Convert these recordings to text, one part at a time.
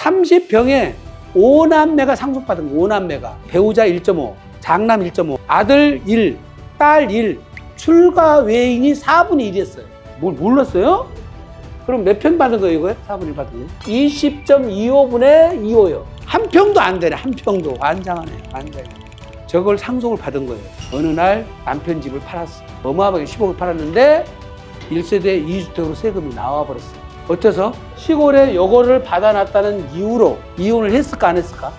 30병에 5남매가 상속받은 거, 5남매가. 배우자 1.5, 장남 1.5, 아들 1, 딸 1, 출가 외인이 4분의 1이었어요. 뭘 몰랐어요? 그럼 몇 평 받은 거예요, 이거요? 4분의 1 받은 거예요? 20.25분의 25요. 한 평도 안 되네, 한 평도. 환장하네, 환장해. 저걸 상속을 받은 거예요. 어느 날 남편 집을 팔았어. 어마어마하게 10억을 팔았는데 1세대 2주택으로 세금이 나와버렸어요. 어째서? 시골에 요거를 받아놨다는 이유로 이혼을 했을까, 안 했을까?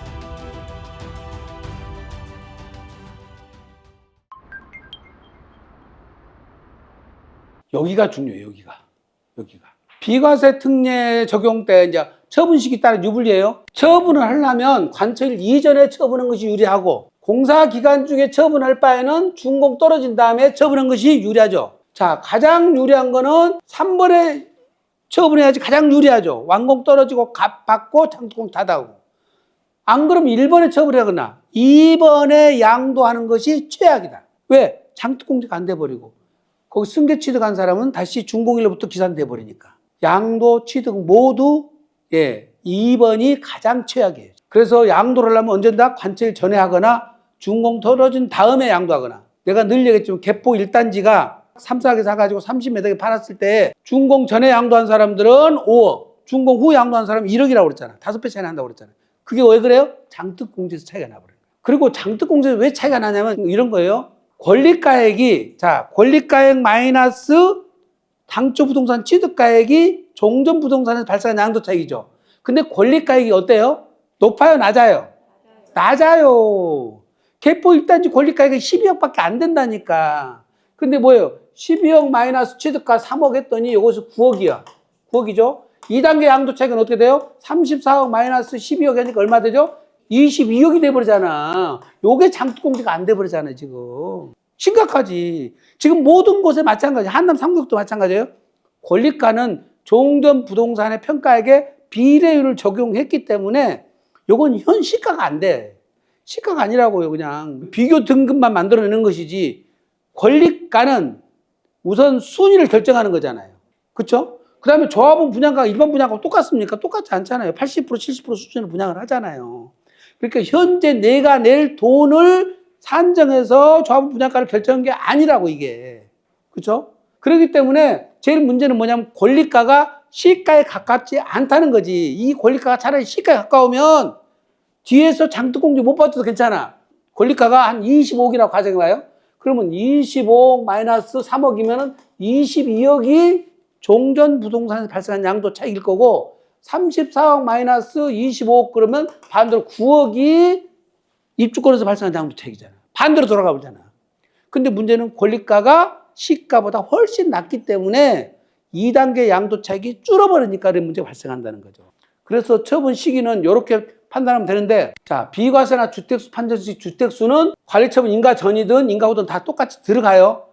여기가 중요해요, 여기가. 비과세 특례 적용 때 이제 처분 시기 따라 유불리예요. 처분을 하려면 관철일 이전에 처분한 것이 유리하고, 공사 기간 중에 처분할 바에는 준공 떨어진 다음에 처분한 것이 유리하죠. 자, 가장 유리한 거는 3번에 처분해야지 가장 유리하죠. 완공 떨어지고 값 받고 장독공 닫아오고. 안 그러면 1번에 처분하거나 2번에 양도하는 것이 최악이다. 왜? 장독공제가 안 돼버리고 거기 승계 취득한 사람은 다시 준공일로부터 기산돼 버리니까. 양도 취득 모두 2번이 가장 최악이에요. 그래서 양도를 하려면 언젠가 관철일 전에 하거나 준공 떨어진 다음에 양도하거나. 내가 늘 얘기했지만 개포 1단지가 3, 4개 사가지고 30m에 팔았을 때 준공 전에 양도한 사람들은 5억, 준공 후 양도한 사람은 1억이라고 그랬잖아. 5배 차이 난다고 그랬잖아. 그게 왜 그래요? 장특공제에서 차이가 나버려요. 그리고 장특공제에서 왜 차이가 나냐면 이런 거예요. 권리가액이, 자, 권리가액 마이너스 당초 부동산 취득가액이 종전 부동산에서 발생한 양도 차익이죠. 근데 권리가액이 어때요? 높아요, 낮아요? 낮아요. 개포 1단지 권리가액이 12억밖에 안 된다니까. 근데 뭐예요? 12억 마이너스 취득가 3억 했더니 여기서 9억이야. 9억이죠? 2단계 양도 차익은 어떻게 돼요? 34억 마이너스 12억 하니까 얼마 되죠? 22억이 돼버리잖아. 요게 장특공제가 안 돼버리잖아요, 지금. 심각하지. 지금 모든 곳에 마찬가지. 한남 3구역도 마찬가지예요. 권리가는 종전 부동산의 평가액에 비례율을 적용했기 때문에 요건 현 시가가 안 돼. 시가가 아니라고요, 그냥. 비교 등급만 만들어내는 것이지. 권리가는 우선 순위를 결정하는 거잖아요. 그렇죠? 그 다음에 조합원 분양가가 일반 분양가하고 똑같습니까? 똑같지 않잖아요. 80%, 70% 수준으로 분양을 하잖아요. 그러니까 현재 내가 낼 돈을 산정해서 조합원 분양가를 결정한 게 아니라고, 이게. 그렇죠? 그렇기 때문에 제일 문제는 뭐냐면 권리가가 시가에 가깝지 않다는 거지. 이 권리가가 차라리 시가에 가까우면 뒤에서 장특공제 못 받아도 괜찮아. 권리가가 한 25억이라고 가정해봐요. 그러면 25억 마이너스 3억이면은 22억이 종전 부동산에서 발생한 양도 차익일 거고, 34억 마이너스 25억 그러면 반대로 9억이 입주권에서 발생한 양도 차익이잖아. 반대로 돌아가 보잖아. 근데 문제는 권리가가 시가보다 훨씬 낮기 때문에 2단계 양도 차익이 줄어버리니까 이런 문제가 발생한다는 거죠. 그래서 처분 시기는 이렇게 판단하면 되는데, 자, 비과세나 주택수 판정 시 주택수는 관리처분 인가 전이든 인가 후든 다 똑같이 들어가요.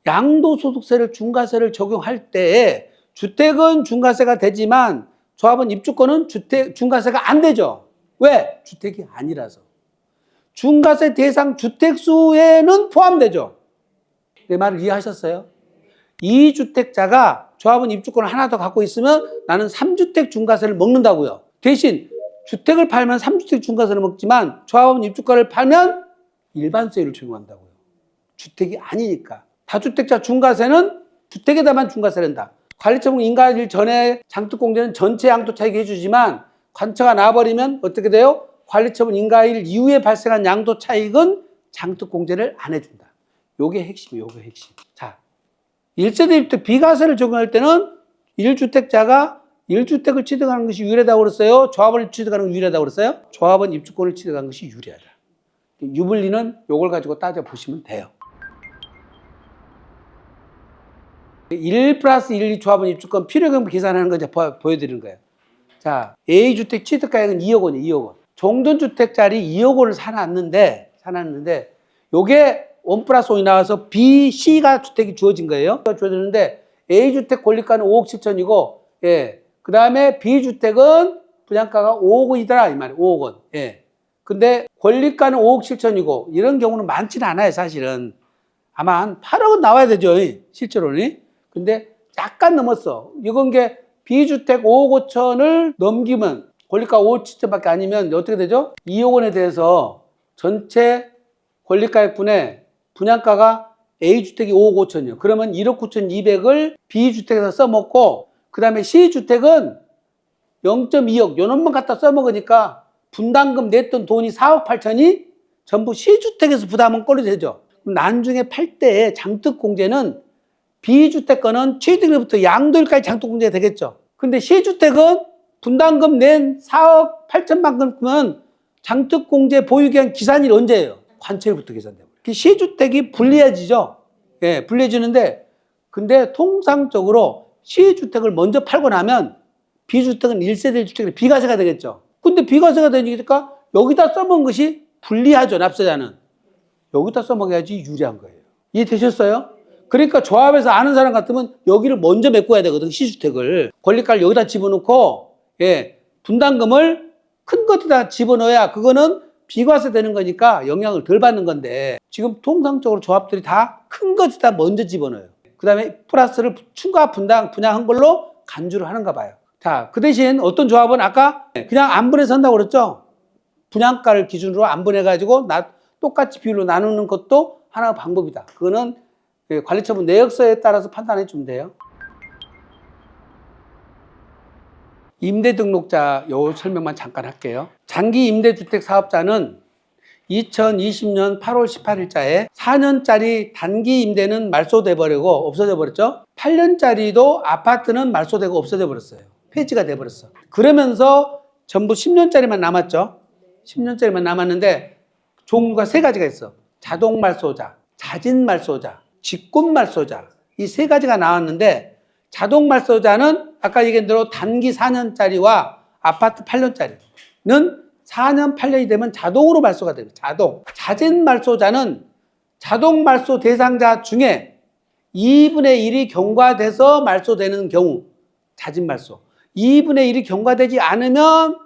양도소득세를 중과세를 적용할 때 주택은 중과세가 되지만 조합원 입주권은 중과세가 안 되죠. 왜? 주택이 아니라서. 중과세 대상 주택수에는 포함되죠. 내 말을 이해하셨어요? 2주택자가 조합원 입주권을 하나 더 갖고 있으면 나는 3주택 중과세를 먹는다고요. 대신 주택을 팔면 3주택 중과세를 먹지만 조합원 입주권을 팔면 일반세율을 적용한다고요. 주택이 아니니까. 다주택자 중과세는 주택에다만 중과세를 한다. 관리처분 인가일 전에 장특공제는 전체 양도 차익이 해주지만 관처가 나와버리면 어떻게 돼요? 관리처분 인가일 이후에 발생한 양도 차익은 장특공제를 안 해준다. 요게 핵심이에요. 요게 핵심. 자, 1세대 주택 비과세를 적용할 때는 1주택자가 1주택을 취득하는 것이 유리하다고 그랬어요? 조합원을 취득하는 것이 유리하다고 그랬어요? 조합원 입주권을 취득하는 것이 유리하다. 유불리는 요걸 가지고 따져보시면 돼요. 1 플러스 1 조합원 입주권 필요금 계산하는 거 이제 보여드리는 거예요. 자, A주택 취득가액은 2억 원이에요, 2억 원. 종전주택짜리 2억 원을 사놨는데, 요게 1 플러스 1이 나와서 B, C가 주택이 주어진 거예요. 주어졌는데, A주택 권리가는 5억 7천이고, 그 다음에 B주택은 분양가가 5억 원이더라, 이 말이에요. 5억 원. 근데 권리가는 5억 7천이고, 이런 경우는 많지는 않아요, 사실은. 아마 한 8억은 나와야 되죠, 실제로는. 근데 약간 넘었어. 이건 게 B주택 5억 5천을 넘기면 권리가 5,7천밖에 아니면 어떻게 되죠? 2억 원에 대해서 전체 권리가액분의 분양가가 A주택이 5억 5천이요. 그러면 1억 9천2백을 B주택에서 써먹고 그 다음에 C주택은 0.2억 요놈만 갖다 써먹으니까 분담금 냈던 돈이 4억 8천이 전부 C주택에서 부담은 꼴이 되죠. 그럼 나중에 팔 때 장특공제는 B주택 거는 취득일부터 양도일까지 장특공제가 되겠죠. 근데 C주택은 분담금 낸 4억 8천만큼은 장특공제 보유기한 기산일이 언제예요? 관철부터 계산돼요. C주택이 불리해지죠. 예, 불리해지는데 근데 통상적으로 C주택을 먼저 팔고 나면 B주택은 1세대 1주택이 비과세가 되겠죠. 근데 비과세가 되니까 여기다 써먹은 것이 불리하죠, 납세자는. 여기다 써먹어야지 유리한 거예요. 이해되셨어요? 그러니까 조합에서 아는 사람 같으면 여기를 먼저 메꿔야 되거든, C주택을. 권리가를 여기다 집어넣고, 예, 분담금을 큰 것에다 집어넣어야 그거는 비과세 되는 거니까 영향을 덜 받는 건데 지금 통상적으로 조합들이 다 큰 것에다 먼저 집어넣어요. 그 다음에 플러스를 추가 분양한 걸로 간주를 하는가 봐요. 자, 그 대신 어떤 조합은 아까 그냥 안분해서 한다고 그랬죠? 분양가를 기준으로 안분해가지고 똑같이 비율로 나누는 것도 하나의 방법이다. 그거는 관리처분 내역서에 따라서 판단해 주면 돼요. 임대 등록자 요 설명만 잠깐 할게요. 장기 임대주택 사업자는 2020년 8월 18일자에 4년짜리 단기 임대는 말소돼 버리고 없어져 버렸죠. 8년짜리도 아파트는 말소되고 없어져 버렸어요. 폐지가 돼 버렸어. 그러면서 전부 10년짜리만 남았죠. 10년짜리만 남았는데 종류가 세 가지가 있어. 자동 말소자, 자진 말소자, 직권 말소자. 이 세 가지가 나왔는데 자동 말소자는 아까 얘기한 대로 단기 4년짜리와 아파트 8년짜리는 4년, 8년이 되면 자동으로 말소가 됩니다. 자동. 자진 말소자는 자동 말소 대상자 중에 2분의 1이 경과돼서 말소되는 경우, 자진 말소. 2분의 1이 경과되지 않으면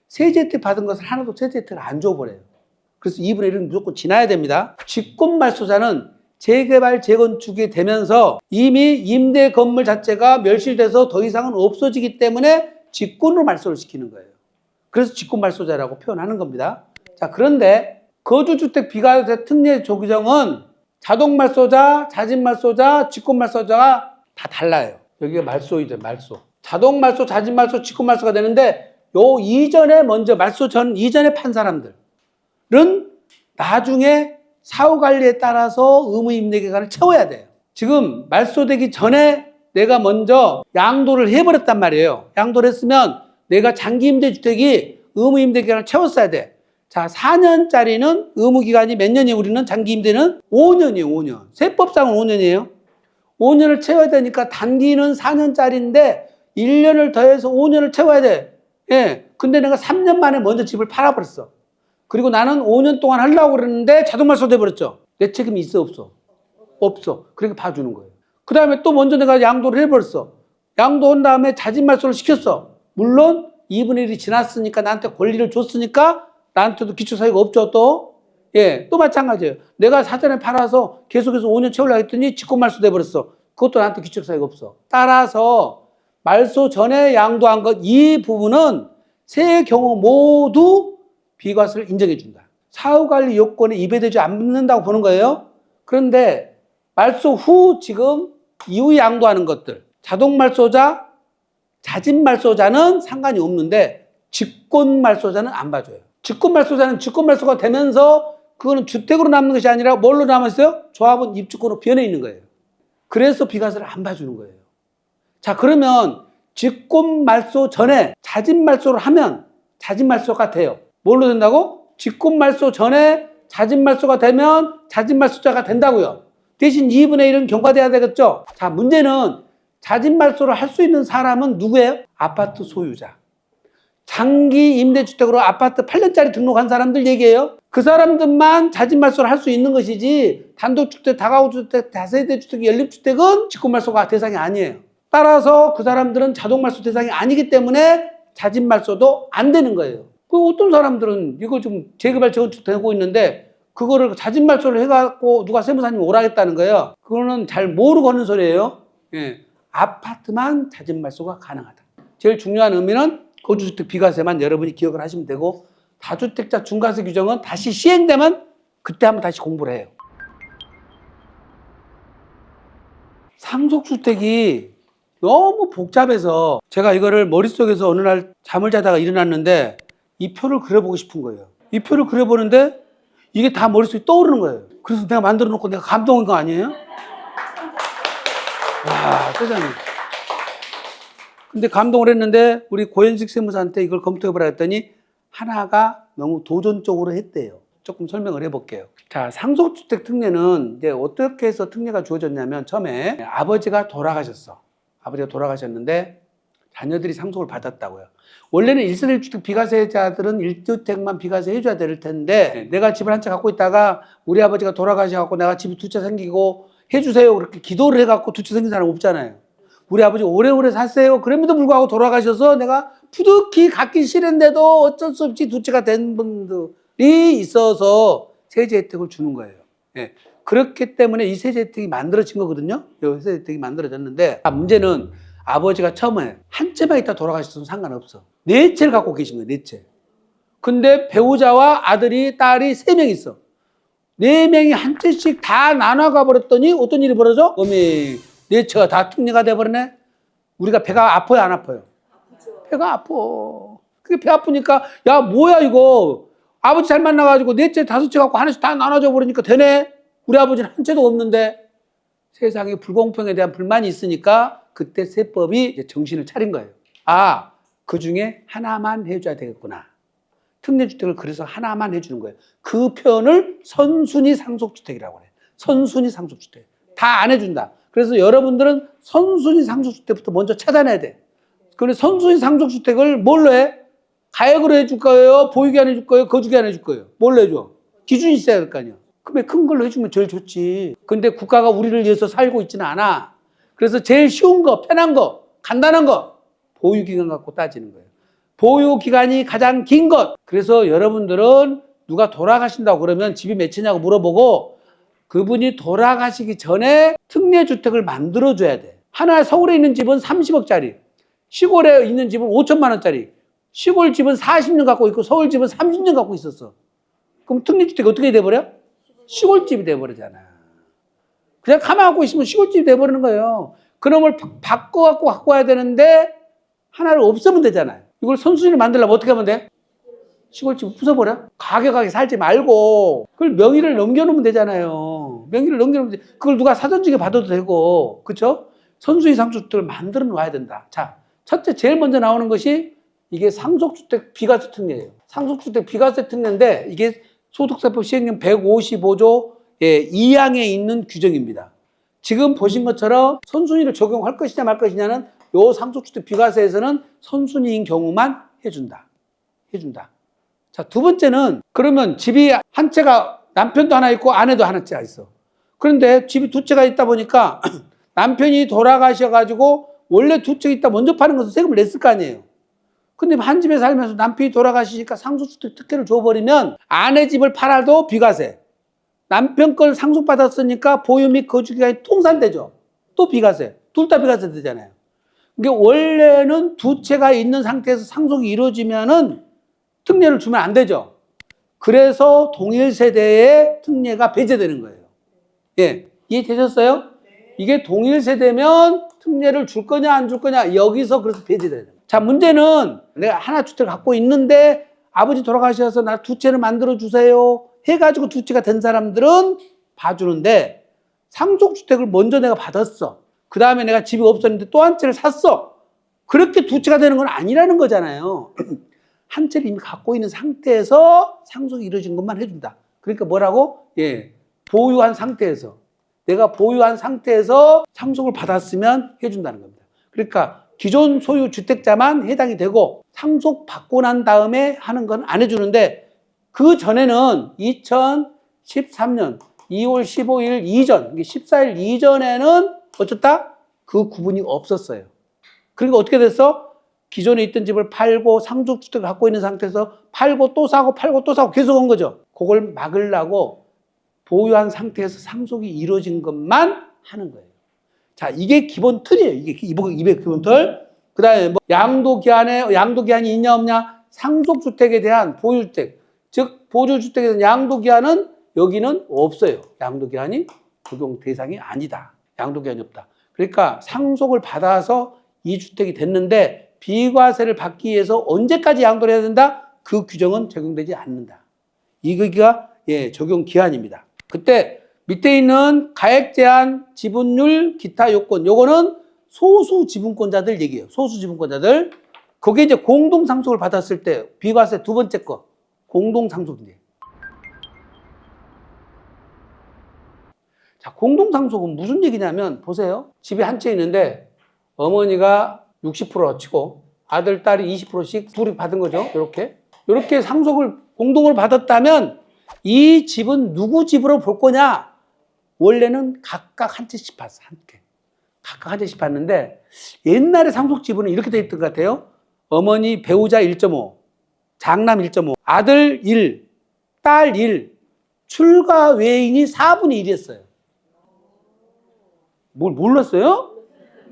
세제 혜택 받은 것을 하나도 세제 혜택을 안 줘버려요. 그래서 2분의 1은 무조건 지나야 됩니다. 직권 말소자는 재개발, 재건축이 되면서 이미 임대 건물 자체가 멸실돼서 더 이상은 없어지기 때문에 직권으로 말소를 시키는 거예요. 그래서 직권 말소자라고 표현하는 겁니다. 자, 그런데 거주주택 비과세 특례 조규정은 자동 말소자, 자진 말소자, 직권 말소자가 다 달라요. 여기가 말소이죠, 말소. 자동 말소, 자진 말소, 직권 말소가 되는데 요 이전에 먼저 말소 전 이전에 판 사람들은 나중에 사후 관리에 따라서 의무 임대 기간을 채워야 돼요. 지금 말소되기 전에 내가 먼저 양도를 해버렸단 말이에요. 양도를 했으면 내가 장기 임대주택이 의무 임대 기간을 채웠어야 돼. 자, 4년짜리는 의무 기간이 몇 년이에요? 우리는 장기 임대는 5년이에요, 5년. 세법상은 5년이에요. 5년을 채워야 되니까 단기는 4년짜리인데 1년을 더해서 5년을 채워야 돼. 예. 근데 내가 3년 만에 먼저 집을 팔아버렸어. 그리고 나는 5년 동안 하려고 그랬는데 자동 말소돼 버렸죠. 내 책임이 있어, 없어? 없어. 그러니까 봐주는 거예요. 그 다음에 또 먼저 내가 양도를 해버렸어. 양도한 다음에 자진 말소를 시켰어. 물론 2분의 1이 지났으니까 나한테 권리를 줬으니까 나한테도 기초사유가 없죠, 또. 예, 또 마찬가지예요. 내가 사전에 팔아서 계속해서 5년 채우려고 했더니 직권 말소돼 버렸어. 그것도 나한테 기초사유가 없어. 따라서 말소 전에 양도한 것, 이 부분은 세 경우 모두 비과세를 인정해 준다. 사후관리 요건에 위배되지 않는다고 보는 거예요. 그런데 말소 후 지금 이후 양도하는 것들, 자동 말소자, 자진 말소자는 상관이 없는데 직권 말소자는 안 봐줘요. 직권 말소자는 직권 말소가 되면서 그거는 주택으로 남는 것이 아니라 뭘로 남았어요? 조합은 입주권으로 변해 있는 거예요. 그래서 비과세를 안 봐주는 거예요. 자, 그러면 직권 말소 전에 자진 말소를 하면 자진 말소가 돼요. 뭘로 된다고? 직권 말소 전에 자진 말소가 되면 자진 말소자가 된다고요. 대신 2분의 1은 경과돼야 되겠죠? 자, 문제는 자진 말소를 할 수 있는 사람은 누구예요? 아파트 소유자. 장기 임대주택으로 아파트 8년짜리 등록한 사람들 얘기해요. 그 사람들만 자진 말소를 할 수 있는 것이지 단독주택, 다가구주택, 다세대주택, 연립주택은 직권 말소가 대상이 아니에요. 따라서 그 사람들은 자동 말소 대상이 아니기 때문에 자진 말소도 안 되는 거예요. 그 어떤 사람들은 이거 좀 재개발, 재건축 되고 있는데 그거를 자진 말소를 해갖고 누가 세무사님이 오라겠다는 거예요. 그거는 잘 모르고 하는 소리예요. 예. 아파트만 자진 말소가 가능하다. 제일 중요한 의미는 거주주택 비과세만 여러분이 기억을 하시면 되고, 다주택자 중과세 규정은 다시 시행되면 그때 한번 다시 공부를 해요. 상속주택이 너무 복잡해서 제가 이거를 머릿속에서 어느 날 잠을 자다가 일어났는데 이 표를 그려보고 싶은 거예요. 이 표를 그려보는데 이게 다 머릿속에 떠오르는 거예요. 그래서 내가 만들어 놓고 내가 감동한 거 아니에요? 와, 세상에. 근데 감동을 했는데 우리 고현식 세무사한테 이걸 검토해보라 했더니 하나가 너무 도전적으로 했대요. 조금 설명을 해볼게요. 자, 상속주택 특례는 이제 어떻게 해서 특례가 주어졌냐면 처음에 아버지가 돌아가셨어. 아버지가 돌아가셨는데 자녀들이 상속을 받았다고요. 원래는 1세대 1주택 비과세자들은 1주택만 비과세 해줘야 될 텐데 내가 집을 한 채 갖고 있다가 우리 아버지가 돌아가셔갖고 내가 집이 두 채 생기고 해주세요. 그렇게 기도를 해갖고 두 채 생긴 사람 없잖아요. 우리 아버지 오래오래 사세요. 그럼에도 불구하고 돌아가셔서 내가 부득이 갖기 싫은데도 어쩔 수 없이 두 채가 된 분들이 있어서 세제 혜택을 주는 거예요. 예. 그렇기 때문에 이 세제 혜택이 만들어진 거거든요. 이 세제 혜택이 만들어졌는데 문제는 아버지가 처음에 한 채만 있다 돌아가셨으면 상관없어. 네 채를 갖고 계신 거예요. 네 채. 근데 배우자와 아들이 딸이 3명 있어. 4명이 한 채씩 다 나눠가 버렸더니 어떤 일이 벌어져? 어미, 네 채가 다 특례가 돼버리네. 우리가 배가 아파요, 안 아파요? 배가 아파. 그게 배 아프니까 야 뭐야 이거. 아버지 잘 만나가지고 4채 5채 갖고 하나씩 다 나눠줘 버리니까 되네. 우리 아버지는 한 채도 없는데. 세상에 불공평에 대한 불만이 있으니까 그때 세법이 이제 정신을 차린 거예요. 아, 그 중에 하나만 해줘야 되겠구나. 특례주택을 그래서 하나만 해주는 거예요. 그 표현을 선순위 상속주택이라고 해요. 선순위 상속주택. 다 안 해준다. 그래서 여러분들은 선순위 상속주택부터 먼저 차단해야 돼. 그래서 선순위 상속주택을 뭘로 해? 가액으로 해줄 거예요? 보유기한 해줄 거예요? 거주기한 해줄 거예요? 뭘로 해줘? 기준이 있어야 될 거 아니야. 그러면 큰 걸로 해주면 제일 좋지. 근데 국가가 우리를 위해서 살고 있지는 않아. 그래서 제일 쉬운 거, 편한 거, 간단한 거, 보유기간 갖고 따지는 거예요. 보유기간이 가장 긴 것. 그래서 여러분들은 누가 돌아가신다고 그러면 집이 몇 채냐고 물어보고 그분이 돌아가시기 전에 특례주택을 만들어줘야 돼. 하나 서울에 있는 집은 30억짜리, 시골에 있는 집은 5천만 원짜리, 시골 집은 40년 갖고 있고 서울 집은 30년 갖고 있었어. 그럼 특례주택이 어떻게 돼버려? 시골집이 돼버리잖아. 그냥 가만 갖고 있으면 시골집이 돼버리는 거예요. 그놈을 바꿔갖고 갖고 와야 되는데 하나를 없애면 되잖아요. 이걸 선순위를 만들려면 어떻게 하면 돼? 시골집 부숴버려? 가격하게 살지 말고 그걸 명의를 넘겨놓으면 되잖아요. 명의를 넘겨놓으면 돼. 그걸 누가 사전증에 받아도 되고, 그렇죠? 선순위 상속주택을 만들어 놔야 된다. 자, 첫째 제일 먼저 나오는 것이 이게 상속주택 비과세 특례예요. 상속주택 비과세 특례인데 이게 소득세법 시행령 155조 2항에 있는 규정입니다. 지금 보신 것처럼 선순위를 적용할 것이냐 말 것이냐는 요 상속주택 비과세에서는 선순위인 경우만 해준다. 자, 두 번째는 그러면 집이 한 채가 남편도 하나 있고 아내도 하나 채가 있어. 그런데 집이 두 채가 있다 보니까 남편이 돌아가셔가지고 원래 두 채 있다 먼저 파는 것은 세금을 냈을 거 아니에요. 근데 한 집에 살면서 남편이 돌아가시니까 상속주택 특혜를 줘버리면 아내 집을 팔아도 비과세. 남편 걸 상속받았으니까 보유 및 거주기간이 통산되죠. 또 비과세. 둘 다 비과세 되잖아요. 이게 원래는 두 채가 있는 상태에서 상속이 이루어지면은 특례를 주면 안 되죠. 그래서 동일 세대의 특례가 배제되는 거예요. 예. 이해되셨어요? 이게 동일 세대면 특례를 줄 거냐 안 줄 거냐 여기서 그래서 배제돼요. 자, 문제는 내가 하나 주택을 갖고 있는데 아버지 돌아가셔서 나 두 채를 만들어 주세요 해가지고 두 채가 된 사람들은 봐주는데 상속주택을 먼저 내가 받았어. 그 다음에 내가 집이 없었는데 또 한 채를 샀어. 그렇게 두 채가 되는 건 아니라는 거잖아요. 한 채를 이미 갖고 있는 상태에서 상속이 이루어진 것만 해준다. 그러니까 뭐라고? 예, 보유한 상태에서. 내가 보유한 상태에서 상속을 받았으면 해준다는 겁니다. 그러니까 기존 소유 주택자만 해당이 되고 상속 받고 난 다음에 하는 건 안 해주는데 그 전에는 2013년 2월 15일 이전, 14일 이전에는 어쨌다? 그 구분이 없었어요. 그러니까 어떻게 됐어? 기존에 있던 집을 팔고 상속주택을 갖고 있는 상태에서 팔고 또 사고 팔고 또 사고 계속 한 거죠. 그걸 막으려고 보유한 상태에서 상속이 이루어진 것만 하는 거예요. 자, 이게 기본 틀이에요. 이게 기본 틀. 그 다음에 뭐 양도기한이 있냐 없냐? 상속주택에 대한 보유주택, 즉 보유주택에 대한 양도기한은 여기는 없어요. 양도기한이 적용 대상이 아니다. 양도기한이 없다. 그러니까 상속을 받아서 이 주택이 됐는데 비과세를 받기 위해서 언제까지 양도를 해야 된다? 그 규정은 적용되지 않는다. 이거가 적용 기한입니다. 그때 밑에 있는 가액 제한, 지분율, 기타 요건, 요거는 소수 지분권자들 얘기예요. 소수 지분권자들. 거기에 이제 공동 상속을 받았을 때 비과세 두 번째 거 공동 상속인데. 자, 공동 상속은 무슨 얘기냐면 보세요. 집에 한 채 있는데 어머니가 60% 치고 아들, 딸이 20%씩 둘이 받은 거죠. 이렇게 상속을 공동을 받았다면 이 집은 누구 집으로 볼 거냐? 원래는 각각 한 채씩 봤어. 한 채. 각각 한 채씩 봤는데 옛날에 상속 지분은 이렇게 돼 있던 것 같아요. 어머니 배우자 1.5, 장남 1.5, 아들 1, 딸 1, 출가 외인이 4분의 1이었어요. 뭘 몰랐어요?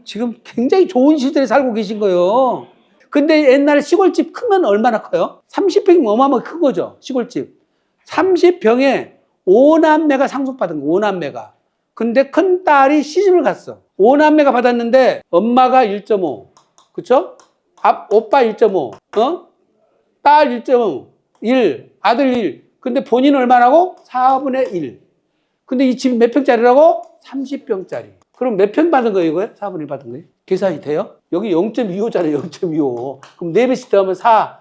지금 굉장히 좋은 시대에 살고 계신 거예요. 근데 옛날에 시골집 크면 얼마나 커요? 30평이면 어마어마하게 큰 거죠. 시골집. 30평에 5남매가 상속받은 거예요. 5남매가. 근데 큰 딸이 시집을 갔어. 5남매가 받았는데 엄마가 1.5. 그쵸? 오빠 1.5. 딸 1.5. 1. 아들 1. 근데 본인은 얼마라고? 4분의 1. 근데 이 집이 몇 평짜리라고? 30평짜리. 그럼 몇 평 받은 거예요, 이거요? 4분의 1 받은 거예요? 계산이 돼요? 여기 0.25잖아요, 0.25. 그럼 4배씩 더하면 4,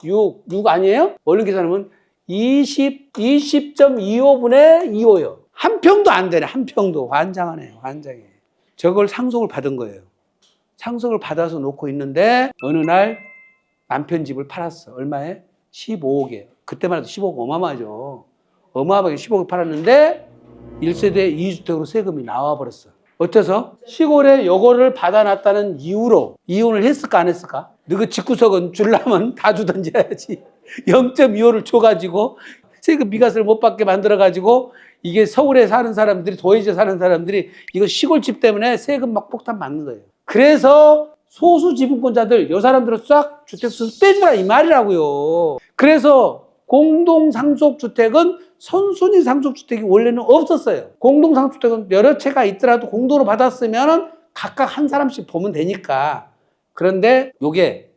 6 아니에요? 얼른 계산하면 20.25분의 25요. 한 평도 안 되네, 한 평도. 환장하네요, 환장해. 저걸 상속을 받은 거예요. 상속을 받아서 놓고 있는데, 어느 날 남편 집을 팔았어. 얼마에? 15억에. 그때만 해도 15억 어마어마하죠. 어마어마하게 15억 팔았는데, 1세대 2주택으로 세금이 나와버렸어. 어째서? 시골에 요거를 받아놨다는 이유로 이혼을 했을까 안 했을까? 너그 집구석은 주려면 다 주던지 해야지. 0.25를 줘가지고 세금 미가세를 못 받게 만들어가지고 이게 서울에 사는 사람들이 도시에 사는 사람들이 이거 시골집 때문에 세금 막 폭탄 맞는 거예요. 그래서 소수 지분권자들 요 사람들은 싹 주택수 빼주라 이 말이라고요. 그래서 공동상속주택은 선순위 상속주택이 원래는 없었어요. 공동상속주택은 여러 채가 있더라도 공동으로 받았으면 각각 한 사람씩 보면 되니까. 그런데 요게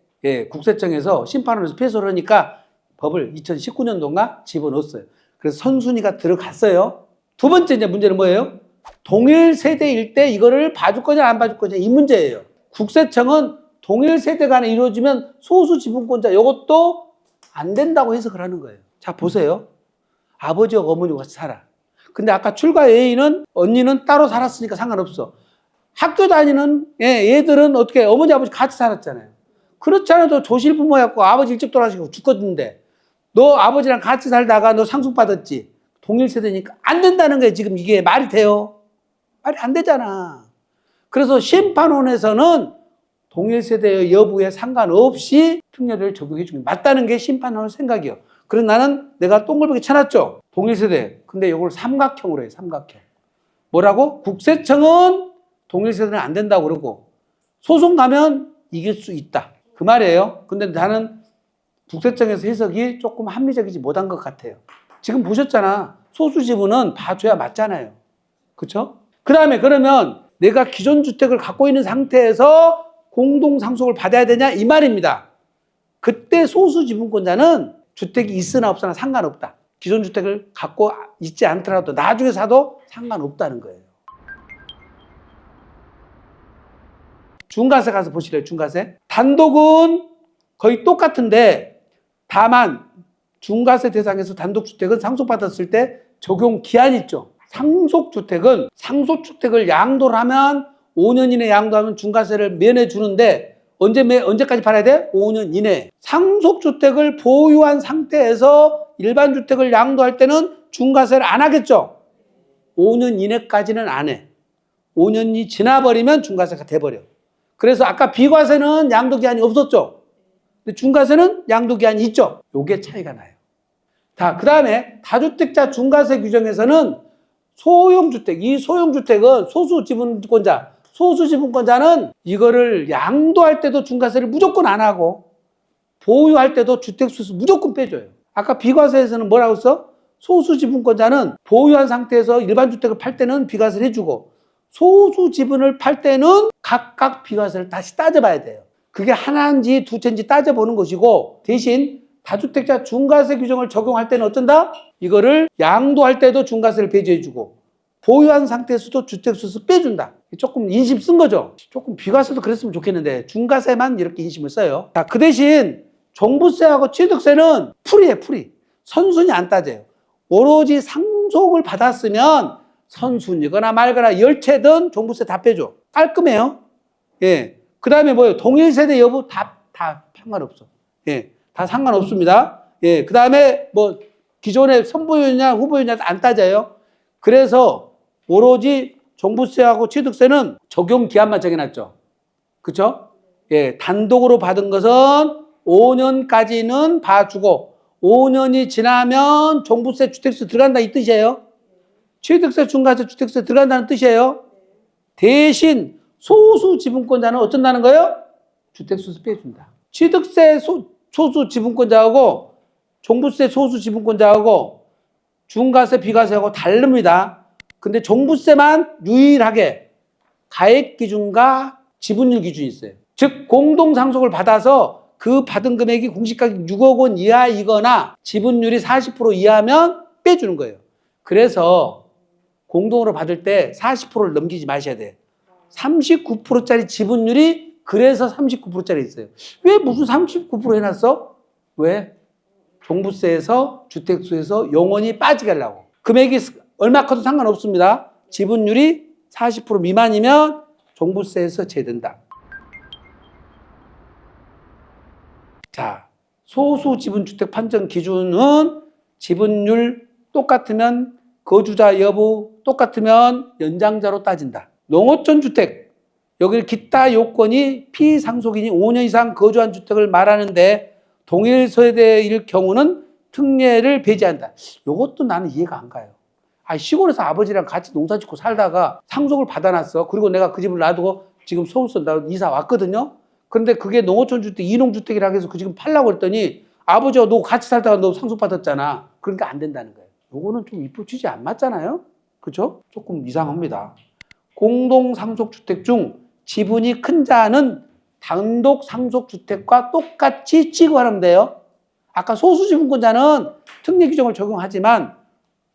국세청에서 심판원에서 패소를 하니까 법을 2019년도인가 집어넣었어요. 그래서 선순위가 들어갔어요. 두 번째 이제 문제는 뭐예요? 동일 세대일 때 이거를 봐줄 거냐 안 봐줄 거냐 이 문제예요. 국세청은 동일 세대 간에 이루어지면 소수 지분권자 이것도 안 된다고 해석을 하는 거예요. 자 보세요. 아버지와 어머니가 같이 살아. 근데 아까 출가 애인은 언니는 따로 살았으니까 상관없어. 학교 다니는 얘들은 어떻게 어머니 아버지 같이 살았잖아요. 그렇지 않아도 조실부모였고 아버지 일찍 돌아가시고 죽었는데 너 아버지랑 같이 살다가 너 상속받았지. 동일 세대니까 안 된다는 거예요. 지금 이게 말이 돼요? 말이 안 되잖아. 그래서 심판원에서는 동일 세대의 여부에 상관없이 특례를 적용해 주는 게 맞다는 게 심판원 생각이에요. 그래서 나는 내가 동글보게 쳐놨죠. 동일 세대. 근데 이걸 삼각형으로 해요. 삼각형. 뭐라고? 국세청은 동일 세대는 안 된다고 그러고 소송 가면 이길 수 있다. 그 말이에요. 근데 나는 국세청에서 해석이 조금 합리적이지 못한 것 같아요. 지금 보셨잖아. 소수 지분은 봐줘야 맞잖아요. 그렇죠? 그 다음에 그러면 내가 기존 주택을 갖고 있는 상태에서 공동상속을 받아야 되냐 이 말입니다. 그때 소수 지분권자는 주택이 있으나 없으나 상관없다. 기존 주택을 갖고 있지 않더라도 나중에 사도 상관없다는 거예요. 중과세 가서 보실래요? 중과세. 단독은 거의 똑같은데 다만 중과세 대상에서 단독주택은 상속받았을 때 적용 기한이 있죠. 상속주택을 양도를 하면 5년 이내 양도하면 중과세를 면해 주는데 언제까지 팔아야 돼? 5년 이내. 상속주택을 보유한 상태에서 일반 주택을 양도할 때는 중과세를 안 하겠죠. 5년 이내까지는 안 해. 5년이 지나버리면 중과세가 돼버려. 그래서 아까 비과세는 양도기한이 없었죠. 근데 중과세는 양도기한이 있죠. 요게 차이가 나요. 그 다음에 다주택자 중과세 규정에서는 소형주택, 이 소형주택은 소수 지분권자, 소수지분권자는 이거를 양도할 때도 중과세를 무조건 안 하고 보유할 때도 주택수에서 무조건 빼줘요. 아까 비과세에서는 뭐라고 써? 소수지분권자는 보유한 상태에서 일반 주택을 팔 때는 비과세를 해주고 소수지분을 팔 때는 각각 비과세를 다시 따져봐야 돼요. 그게 하나인지 두 채인지 따져보는 것이고 대신 다주택자 중과세 규정을 적용할 때는 어쩐다? 이거를 양도할 때도 중과세를 배제해주고 보유한 상태에서도 주택수에서 빼준다. 조금 인심 쓴 거죠. 조금 비과세도 그랬으면 좋겠는데 중과세만 이렇게 인심을 써요. 자, 그 대신 종부세하고 취득세는 풀이에요. 풀이. 선순위 안 따져요. 오로지 상속을 받았으면 선순위거나 말거나 열채든 종부세 다 빼줘. 깔끔해요. 예. 그 다음에 뭐예요? 동일세대 여부 다 상관없어. 예. 다 상관없습니다. 예. 그 다음에 뭐 기존에 선보유냐 후보유냐 안 따져요. 그래서 오로지 종부세하고 취득세는 적용 기한만 정해놨죠. 그쵸? 예. 단독으로 받은 것은 5년까지는 봐주고 5년이 지나면 종부세, 주택세 들어간다 이 뜻이에요. 취득세, 중과세, 주택세 들어간다는 뜻이에요. 대신 소수지분권자는 어쩐다는 거예요? 주택수에서 빼준다. 취득세 소수지분권자하고 종부세 소수지분권자하고 중과세, 비과세하고 다릅니다. 근데 종부세만 유일하게 가액기준과 지분율 기준이 있어요. 즉 공동상속을 받아서 그 받은 금액이 공시가격 6억 원 이하이거나 지분율이 40% 이하면 빼주는 거예요. 그래서 공동으로 받을 때 40%를 넘기지 마셔야 돼요. 39%짜리 지분율이 그래서 39%짜리 있어요. 왜 무슨 39% 해놨어? 왜? 종부세에서 주택수에서 영원히 빠지게 하려고. 금액이 얼마 커도 상관없습니다. 지분율이 40% 미만이면 종부세에서 제된다. 자, 소수지분주택 판정 기준은 지분율 똑같으면 거주자 여부 똑같으면 연장자로 따진다. 농어촌 주택, 여기 기타 요건이 피상속인이 5년 이상 거주한 주택을 말하는데 동일 세대일 경우는 특례를 배제한다. 이것도 나는 이해가 안 가요. 시골에서 아버지랑 같이 농사 짓고 살다가 상속을 받아놨어. 그리고 내가 그 집을 놔두고 지금 서울서 나 이사 왔거든요. 그런데 그게 농어촌 주택, 이농주택이라고 해서 그 지금 팔라고 했더니 아버지와 너 같이 살다가 너 상속받았잖아. 그러니까 안 된다는 거예요. 요거는 좀 입법 취지 안 맞잖아요. 그렇죠? 조금 이상합니다. 공동상속주택 중 지분이 큰 자는 단독 상속주택과 똑같이 취급하면 돼요. 아까 소수지분권자는 특례 규정을 적용하지만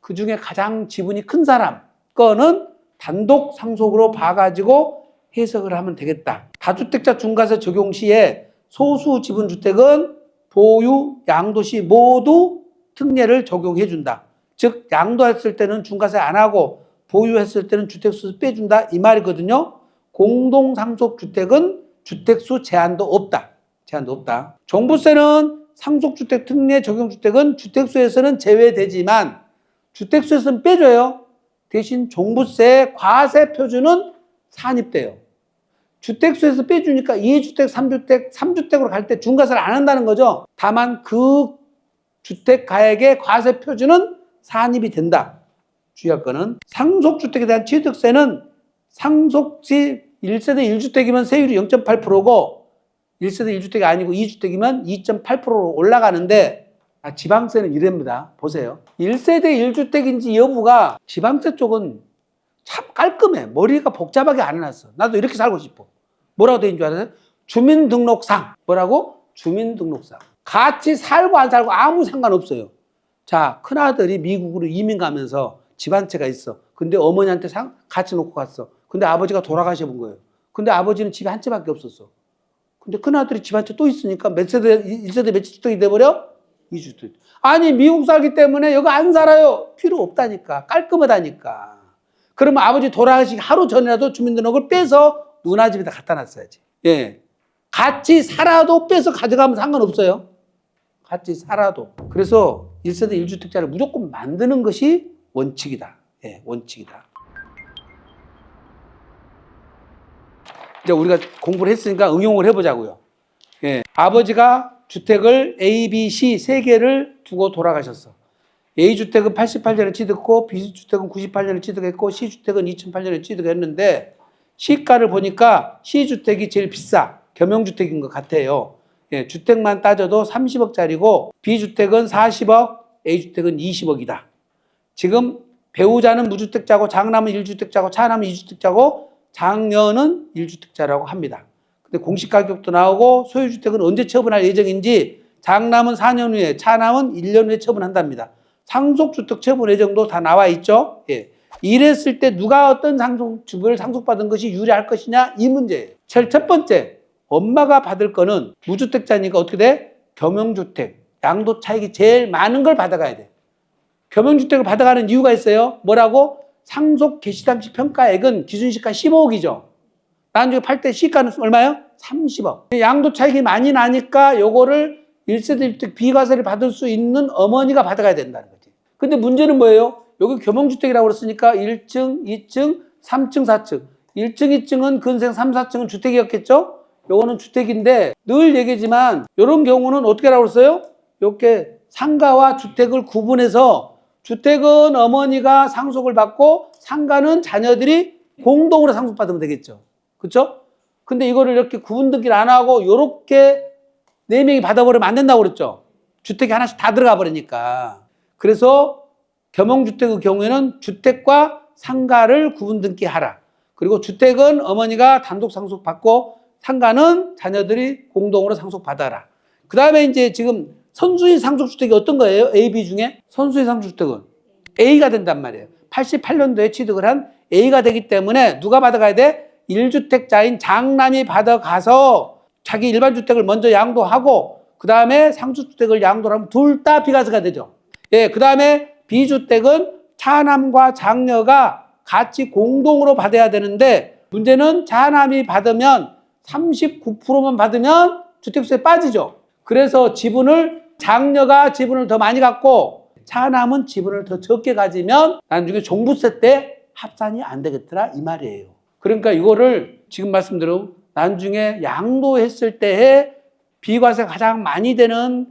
그 중에 가장 지분이 큰 사람 거는 단독 상속으로 봐가지고 해석을 하면 되겠다. 다주택자 중과세 적용 시에 소수지분주택은 보유, 양도 시 모두 특례를 적용해 준다. 즉 양도했을 때는 중과세 안 하고 보유했을 때는 주택수 빼준다 이 말이거든요. 공동상속주택은 주택수 제한도 없다. 제한도 없다. 종부세는 상속주택 특례 적용주택은 주택수에서는 제외되지만 주택수에서는 빼줘요. 대신 종부세 과세 표준은 산입돼요. 주택수에서 빼주니까 2주택, 3주택, 3주택으로 갈 때 중과세를 안 한다는 거죠. 다만 그 주택 가액의 과세 표준은 산입이 된다. 주의할 거는 상속주택에 대한 취득세는 상속시 1세대 1주택이면 세율이 0.8%고 1세대 1주택이 아니고 2주택이면 2.8%로 올라가는데 지방세는 이랍니다. 보세요. 1세대 1주택인지 여부가 지방세 쪽은 참 깔끔해. 머리가 복잡하게 안 해놨어. 나도 이렇게 살고 싶어. 뭐라고 돼 있는 줄 알아요? 주민등록상. 뭐라고? 주민등록상. 같이 살고 안 살고 아무 상관없어요. 자, 큰아들이 미국으로 이민 가면서 집 한 채가 있어. 근데 어머니한테 같이 놓고 갔어. 근데 아버지가 돌아가셔 본 거예요. 근데 아버지는 집이 한 채밖에 없었어. 근데 큰아들이 집 한 채 또 있으니까 몇 세대, 1세대 몇 주택이 돼버려? 2주택. 아니, 미국 살기 때문에 여기 안 살아요. 필요 없다니까. 깔끔하다니까. 그러면 아버지 돌아가시기 하루 전이라도 주민등록을 빼서 누나 집에다 갖다 놨어야지. 예. 같이 살아도 빼서 가져가면 상관없어요. 같이 살아도. 그래서 1세대 1주택자를 무조건 만드는 것이 원칙이다. 예, 원칙이다. 이제 우리가 공부를 했으니까 응용을 해보자고요. 예. 아버지가 주택을 A, B, C 세 개를 두고 돌아가셨어. A주택은 88년에 취득했고 B주택은 98년에 취득했고 C주택은 2008년에 취득했는데 시가를 보니까 시주택이 제일 비싸. 겸용주택인 것 같아요. 예, 주택만 따져도 30억짜리고 B주택은 40억, A주택은 20억이다. 지금 배우자는 무주택자고 장남은 1주택자고 차남은 2주택자고 장녀는 1주택자라고 합니다. 근데 공시가격도 나오고 소유주택은 언제 처분할 예정인지 장남은 4년 후에 차남은 1년 후에 처분한답니다. 상속주택 처분 예정도 다 나와 있죠. 예. 이랬을 때 누가 어떤 주택을 상속받은 것이 유리할 것이냐 이 문제예요. 첫 번째 엄마가 받을 거는 무주택자니까 어떻게 돼? 겸용주택, 양도 차익이 제일 많은 걸 받아가야 돼. 겸용주택을 받아가는 이유가 있어요. 뭐라고? 상속 개시 당시 평가액은 기준시가 15억이죠. 나중에 팔 때 시가는 얼마예요? 30억. 양도 차익이 많이 나니까 요거를 1세대 주택 비과세를 받을 수 있는 어머니가 받아가야 된다는 거지. 근데 문제는 뭐예요? 여기 겸용주택이라고 그랬으니까 1층, 2층, 3층, 4층. 1층, 2층은 근생 3, 4층은 주택이었겠죠? 요거는 주택인데 늘 얘기지만 이런 경우는 어떻게 하라고 그랬어요? 이렇게 상가와 주택을 구분해서 주택은 어머니가 상속을 받고 상가는 자녀들이 공동으로 상속받으면 되겠죠. 그렇죠? 근데 이거를 이렇게 구분등기를 안 하고 이렇게 4명이 받아버리면 안 된다고 그랬죠. 주택이 하나씩 다 들어가 버리니까. 그래서 겸용주택의 경우에는 주택과 상가를 구분등기하라. 그리고 주택은 어머니가 단독 상속받고 상가는 자녀들이 공동으로 상속받아라. 그 다음에 이제 지금 선수인 상속주택이 어떤 거예요? A, B 중에? 선수인 상속주택은 A가 된단 말이에요. 88년도에 취득을 한 A가 되기 때문에 누가 받아가야 돼? 1주택자인 장남이 받아가서 자기 일반 주택을 먼저 양도하고 그 다음에 상속주택을 양도를 하면 둘 다 비과세가 되죠. 예, 그 다음에 B주택은 차남과 장녀가 같이 공동으로 받아야 되는데 문제는 차남이 받으면 39%만 받으면 주택수에 빠지죠. 그래서 지분을 장녀가 지분을 더 많이 갖고 차남은 지분을 더 적게 가지면 나중에 종부세 때 합산이 안 되겠더라 이 말이에요. 그러니까 이거를 지금 말씀대로 나중에 양도했을 때에 비과세가 가장 많이 되는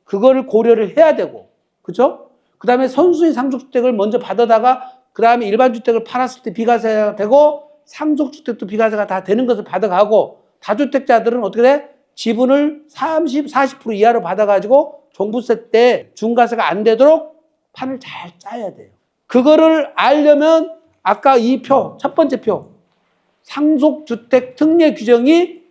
그거를 고려를 해야 되고, 그죠? 그 다음에 선수인 상속주택을 먼저 받아다가 그 다음에 일반 주택을 팔았을 때 비과세가 되고 상속주택도 비과세가 다 되는 것을 받아가고 다주택자들은 어떻게 돼? 지분을 30, 40% 이하로 받아가지고 종부세 때 중과세가 안 되도록 판을 잘 짜야 돼요. 그거를 알려면 아까 이 표, 첫 번째 표, 상속주택 특례 규정이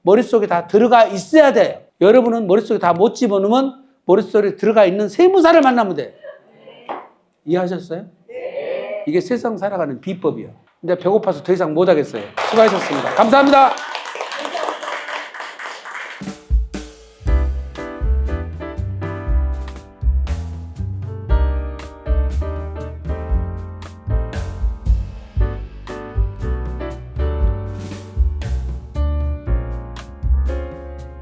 머릿속에 다 들어가 있어야 돼요. 여러분은 머릿속에 다 못 집어넣으면 머릿속에 들어가 있는 세무사를 만나면 돼요. 이해하셨어요? 이게 세상 살아가는 비법이에요. 근데 배고파서 더 이상 못하겠어요. 수고하셨습니다. 감사합니다.